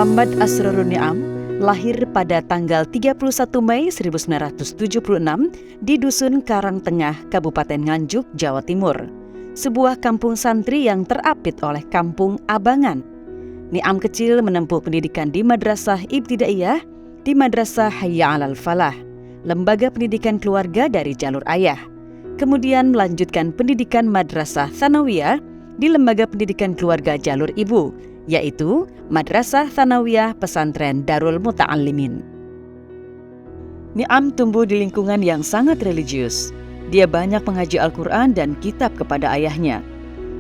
Muhammad Asrorun Ni'am lahir pada tanggal 31 Mei 1976 di Dusun Karangtengah, Kabupaten Nganjuk, Jawa Timur. Sebuah kampung santri yang terapit oleh Kampung Abangan. Ni'am kecil menempuh pendidikan di Madrasah Ibtidaiyah, di Madrasah Hayya 'alal Falah, lembaga pendidikan keluarga dari jalur ayah. Kemudian melanjutkan pendidikan Madrasah Tsanawiyah di lembaga pendidikan keluarga jalur ibu, yaitu Madrasah Tsanawiyah Pesantren Darul Muta'allimin. Ni'am tumbuh di lingkungan yang sangat religius. Dia banyak mengaji Al-Quran dan kitab kepada ayahnya.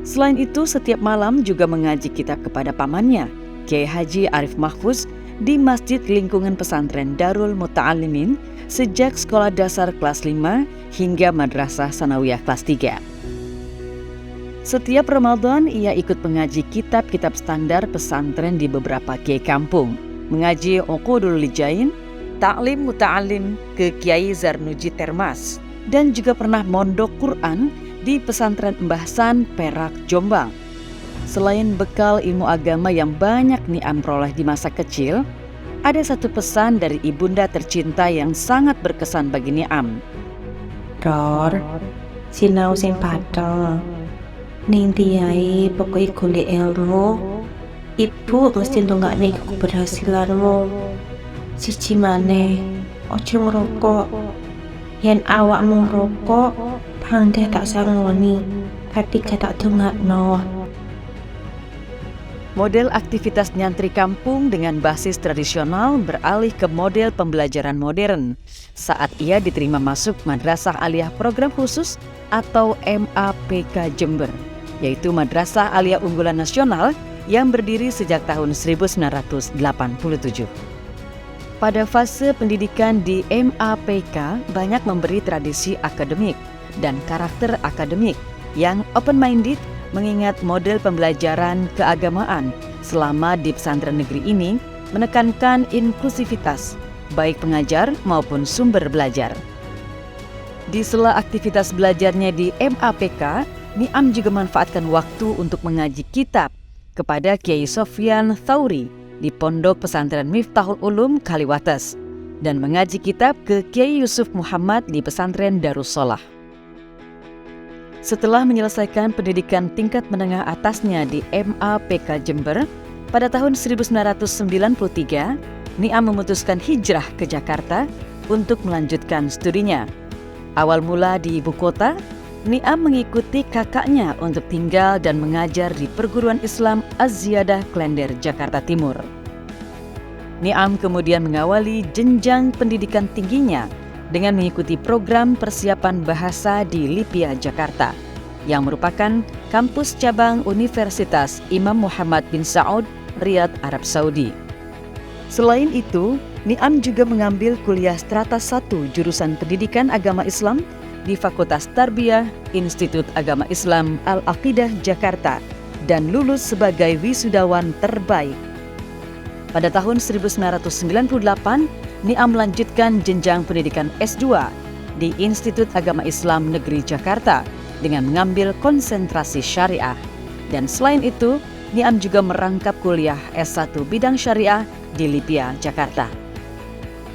Selain itu, setiap malam juga mengaji kitab kepada pamannya, Kiai Haji Arif Mahfuz, di masjid lingkungan pesantren Darul Muta'allimin sejak sekolah dasar kelas 5 hingga Madrasah Tsanawiyah kelas 3. Setiap Ramadan, ia ikut mengaji kitab-kitab standar pesantren di beberapa kiai kampung, mengaji Uqudul Lijain, Ta'lim Muta'allim ke Kiai Zarnuji Termas, dan juga pernah mondok Quran di pesantren Mbah San, Perak, Jombang. Selain bekal ilmu agama yang banyak Ni'am peroleh di masa kecil, ada satu pesan dari ibunda tercinta yang sangat berkesan bagi Ni'am. Ror, sinau sing padha. Ning tiai pokoknya golek ilmu, ibu mesti ndongakne keberhasilanmu. Siji maneh, ojo ngerokok. Yen awakmu ngerokok, pandai tak sangoni, tapi tak dongakno. Model aktivitas nyantri kampung dengan basis tradisional beralih ke model pembelajaran modern saat ia diterima masuk Madrasah Aliyah Program Khusus atau MAPK Jember, yaitu Madrasah Aliyah Unggulan Nasional yang berdiri sejak tahun 1987. Pada fase pendidikan di MAPK banyak memberi tradisi akademik dan karakter akademik yang open-minded, mengingat model pembelajaran keagamaan selama di pesantren negeri ini menekankan inklusivitas, baik pengajar maupun sumber belajar. Di sela aktivitas belajarnya di MAPK, Ni'am juga manfaatkan waktu untuk mengaji kitab kepada Kiai Sofyan Thauri di Pondok Pesantren Miftahul Ulum Kaliwates dan mengaji kitab ke Kiai Yusuf Muhammad di Pesantren Darussolah. Setelah menyelesaikan pendidikan tingkat menengah atasnya di MAPK Jember, pada tahun 1993, Ni'am memutuskan hijrah ke Jakarta untuk melanjutkan studinya. Awal mula di ibu kota, Ni'am mengikuti kakaknya untuk tinggal dan mengajar di Perguruan Islam Az-Ziyadah Klender, Jakarta Timur. Ni'am kemudian mengawali jenjang pendidikan tingginya dengan mengikuti program persiapan bahasa di Lipia, Jakarta, yang merupakan kampus cabang Universitas Imam Muhammad bin Saud, Riyadh, Arab Saudi. Selain itu, Ni'am juga mengambil kuliah strata 1 jurusan Pendidikan Agama Islam di Fakultas Tarbiyah Institut Agama Islam Al-Aqidah, Jakarta, dan lulus sebagai wisudawan terbaik. Pada tahun 1998, Ni'am melanjutkan jenjang pendidikan S2 di Institut Agama Islam Negeri Jakarta dengan mengambil konsentrasi syariah. Dan selain itu, Ni'am juga merangkap kuliah S1 bidang syariah di Lipia, Jakarta.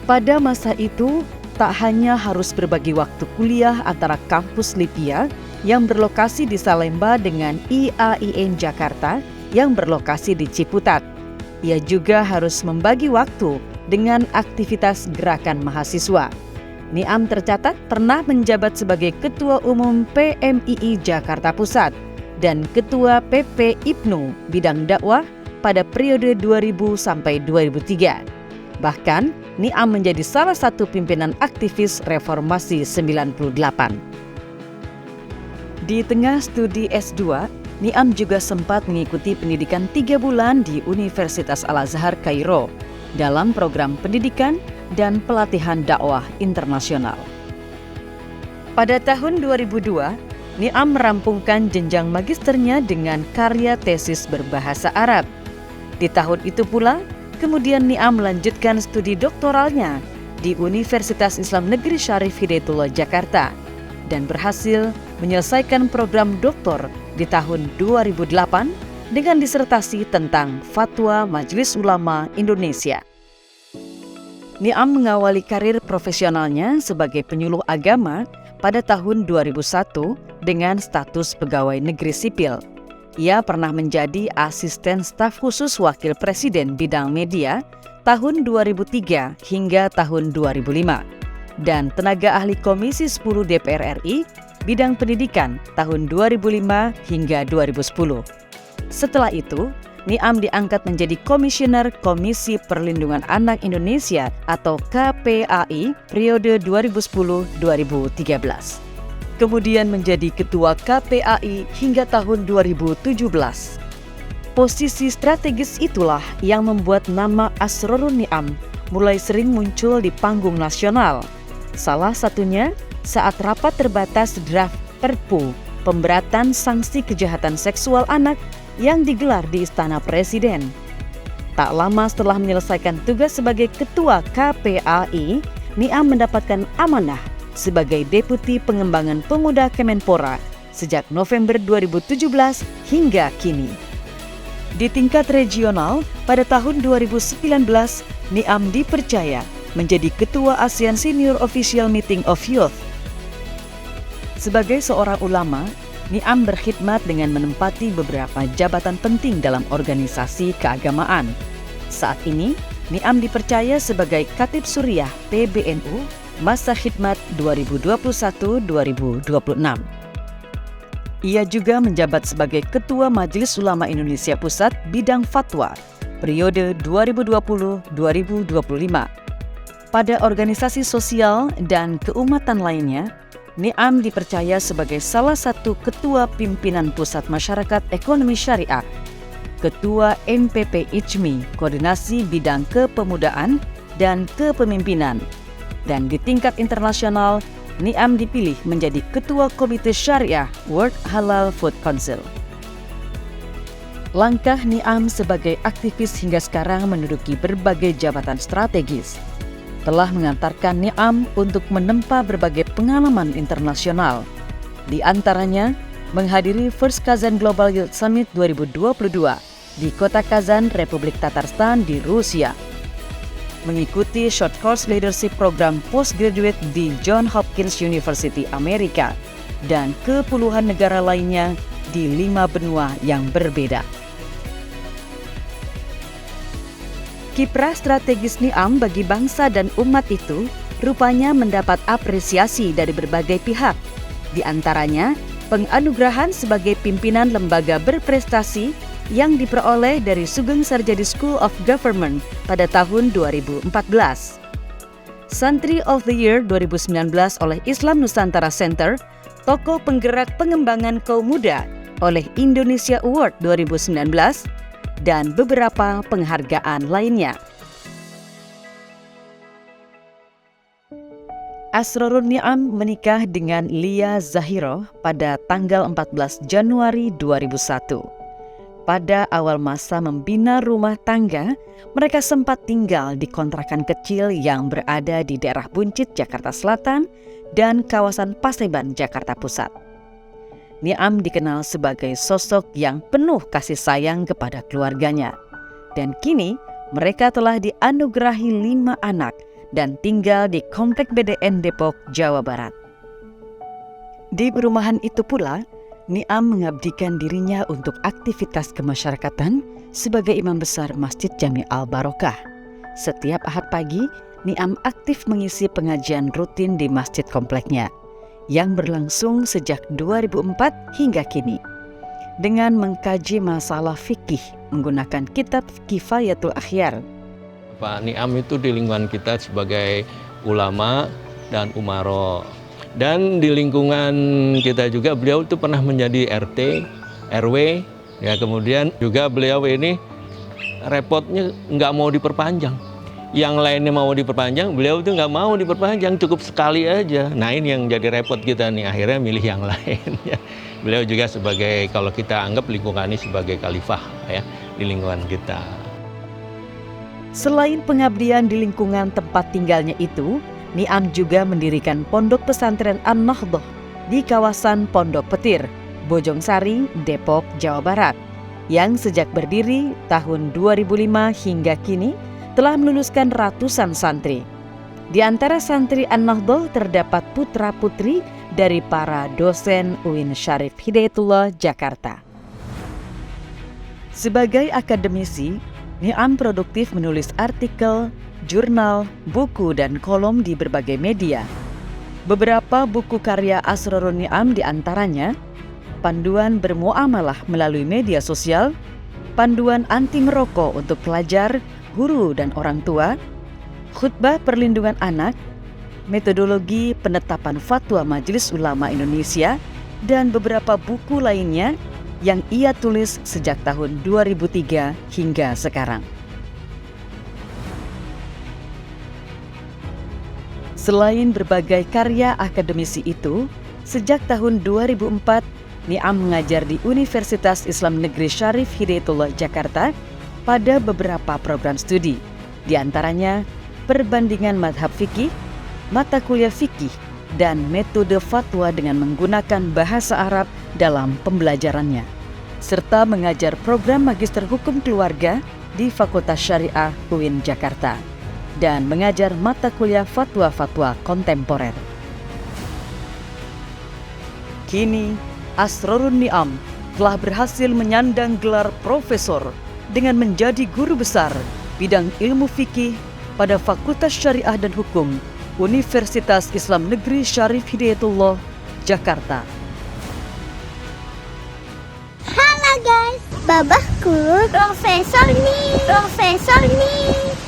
Pada masa itu, tak hanya harus berbagi waktu kuliah antara kampus Lipia yang berlokasi di Salemba dengan IAIN Jakarta yang berlokasi di Ciputat. Ia juga harus membagi waktu dengan aktivitas gerakan mahasiswa. Ni'am tercatat pernah menjabat sebagai Ketua Umum PMII Jakarta Pusat dan Ketua PP IPNU bidang dakwah pada periode 2000 sampai 2003. Bahkan, Ni'am menjadi salah satu pimpinan aktivis Reformasi 98. Di tengah studi S2, Ni'am juga sempat mengikuti pendidikan 3 bulan di Universitas Al-Azhar Kairo dalam program pendidikan dan pelatihan dakwah internasional. Pada tahun 2002, Ni'am merampungkan jenjang magisternya dengan karya tesis berbahasa Arab. Di tahun itu pula, kemudian Ni'am melanjutkan studi doktoralnya di Universitas Islam Negeri Syarif Hidayatullah Jakarta dan berhasil menyelesaikan program doktor di tahun 2008 dengan disertasi tentang Fatwa Majelis Ulama Indonesia. Niam mengawali karir profesionalnya sebagai penyuluh agama pada tahun 2001 dengan status pegawai negeri sipil. Ia pernah menjadi asisten staf khusus wakil presiden bidang media tahun 2003 hingga tahun 2005 dan tenaga ahli Komisi 10 DPR RI bidang pendidikan tahun 2005 hingga 2010. Setelah itu, Niam diangkat menjadi Komisioner Komisi Perlindungan Anak Indonesia atau KPAI periode 2010-2013. Kemudian menjadi Ketua KPAI hingga tahun 2017. Posisi strategis itulah yang membuat nama Asrorun Niam mulai sering muncul di panggung nasional. Salah satunya saat rapat terbatas draft Perpu Pemberatan Sanksi Kejahatan Seksual Anak yang digelar di Istana Presiden. Tak lama setelah menyelesaikan tugas sebagai Ketua KPAI, Niam mendapatkan amanah sebagai Deputi Pengembangan Pemuda Kemenpora sejak November 2017 hingga kini. Di tingkat regional, pada tahun 2019, Niam dipercaya menjadi Ketua ASEAN Senior Official Meeting of Youth. Sebagai seorang ulama, Niam berkhidmat dengan menempati beberapa jabatan penting dalam organisasi keagamaan. Saat ini, Niam dipercaya sebagai Khatib Suriah PBNU masa khidmat 2021-2026. Ia juga menjabat sebagai Ketua Majelis Ulama Indonesia Pusat bidang fatwa periode 2020-2025. Pada organisasi sosial dan keumatan lainnya, Niam dipercaya sebagai salah satu Ketua Pimpinan Pusat Masyarakat Ekonomi Syariah, Ketua MPP IJMI, Koordinasi Bidang Kepemudaan dan Kepemimpinan, dan di tingkat internasional, Niam dipilih menjadi Ketua Komite Syariah World Halal Food Council. Langkah Niam sebagai aktivis hingga sekarang menduduki berbagai jabatan strategis telah mengantarkan Niam untuk menempa berbagai pengalaman internasional. Di antaranya, menghadiri First Kazan Global Youth Summit 2022 di kota Kazan, Republik Tatarstan di Rusia. Mengikuti Short Course Leadership Program Postgraduate di Johns Hopkins University Amerika dan ke puluhan negara lainnya di 5 benua yang berbeda. Kiprah strategis Niam bagi bangsa dan umat itu rupanya mendapat apresiasi dari berbagai pihak. Di antaranya, penganugerahan sebagai pimpinan lembaga berprestasi yang diperoleh dari Sugeng Sarjadi School of Government pada tahun 2014. Santri of the Year 2019 oleh Islam Nusantara Center, tokoh penggerak pengembangan kaum muda oleh Indonesia Award 2019, dan beberapa penghargaan lainnya. Asrorun Niam menikah dengan Lia Zahiro pada tanggal 14 Januari 2001. Pada awal masa membina rumah tangga, mereka sempat tinggal di kontrakan kecil yang berada di daerah Buncit, Jakarta Selatan, dan kawasan Paseban, Jakarta Pusat. Niam dikenal sebagai sosok yang penuh kasih sayang kepada keluarganya. Dan kini mereka telah dianugerahi 5 anak dan tinggal di Komplek BDN Depok, Jawa Barat. Di perumahan itu pula, Niam mengabdikan dirinya untuk aktivitas kemasyarakatan sebagai imam besar Masjid Jami Al-Barokah. Setiap Ahad pagi, Niam aktif mengisi pengajian rutin di masjid kompleknya yang berlangsung sejak 2004 hingga kini, dengan mengkaji masalah fikih menggunakan kitab Kifayatul Akhyar. Pak Niam itu di lingkungan kita sebagai ulama dan umaro. Dan di lingkungan kita juga beliau itu pernah menjadi RT, RW, ya kemudian juga beliau ini repotnya nggak mau diperpanjang. Yang lainnya mau diperpanjang, beliau itu nggak mau diperpanjang, cukup sekali aja. Nah ini yang jadi repot kita nih, akhirnya milih yang lain. Ya. Beliau juga sebagai, kalau kita anggap lingkungan ini sebagai khalifah ya di lingkungan kita. Selain pengabdian di lingkungan tempat tinggalnya itu, Niam juga mendirikan Pondok Pesantren An-Nahdhah di kawasan Pondok Petir, Bojong Sari, Depok, Jawa Barat. yang sejak berdiri tahun 2005 hingga kini telah meluluskan ratusan santri. Di antara santri An-Nahdhah terdapat putra-putri dari para dosen UIN Syarif Hidayatullah Jakarta. Sebagai akademisi, Niam produktif menulis artikel, jurnal, buku, dan kolom di berbagai media. Beberapa buku karya Asrorun Niam diantaranya panduan bermuamalah melalui media sosial, panduan anti merokok untuk pelajar, guru, dan orang tua, khutbah perlindungan anak, metodologi penetapan fatwa Majelis Ulama Indonesia, dan beberapa buku lainnya yang ia tulis sejak tahun 2003 hingga sekarang. Selain berbagai karya akademisi itu, sejak tahun 2004, Niam mengajar di Universitas Islam Negeri Syarif Hidayatullah Jakarta pada beberapa program studi, di antaranya perbandingan madhab fikih, mata kuliah fikih, dan metode fatwa dengan menggunakan bahasa Arab dalam pembelajarannya, serta mengajar program Magister Hukum Keluarga di Fakultas Syariah UIN Jakarta, dan mengajar mata kuliah fatwa-fatwa kontemporer. Kini, Asrorun Niam telah berhasil menyandang gelar profesor dengan menjadi guru besar bidang ilmu fikih pada Fakultas Syariah dan Hukum Universitas Islam Negeri Syarif Hidayatullah, Jakarta. Halo guys, babahku profesor nih.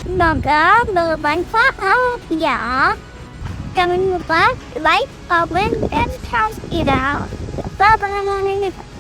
Semoga bermanfaat ya. Jangan lupa like, comment, dan subscribe. Bye-bye.